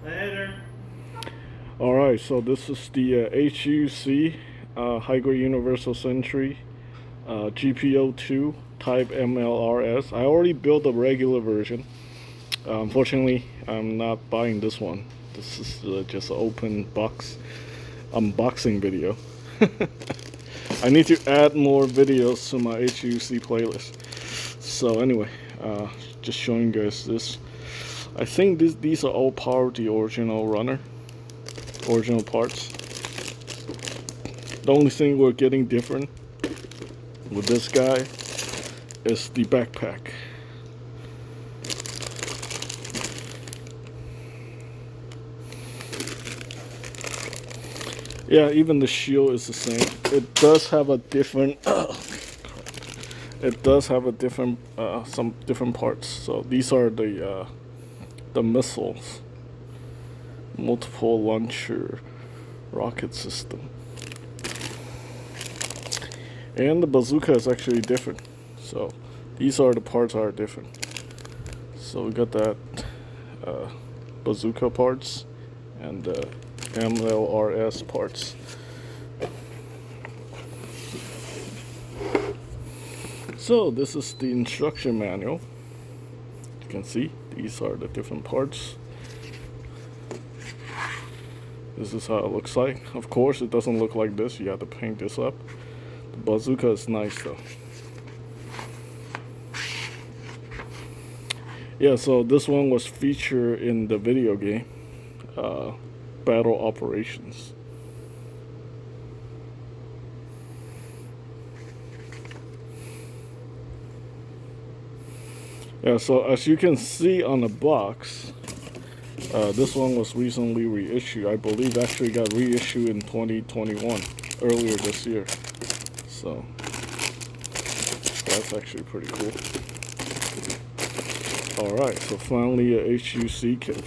Later. Alright, so this is the HGUC High Grade Universal Century GP02 type MLRS. I already built a regular version. Unfortunately, I'm not buying this one. This is just an open box unboxing video. I need to add more videos to my HGUC playlist. So anyway, just showing you guys this. I think these are all part of the original runner. Original parts. The only thing we're getting different with this guy is the backpack. Yeah, even the shield is the same. It does have a different it does have a different some different parts. So these are the missiles. Multiple launcher rocket system, and the bazooka is actually different. So these are the parts that are different. So we got that bazooka parts and the MLRS parts. So this is the instruction manual. You can see these are the different parts. This is how it looks like. Of course, it doesn't look like this. You have to paint this up. The bazooka is nice though. Yeah, so this one was featured in the video game, Battle Operations. Yeah, so as you can see on the box, this one was recently reissued. I believe actually got reissued in 2021, earlier this year. So that's actually pretty cool. Alright, so finally a HGUC kit.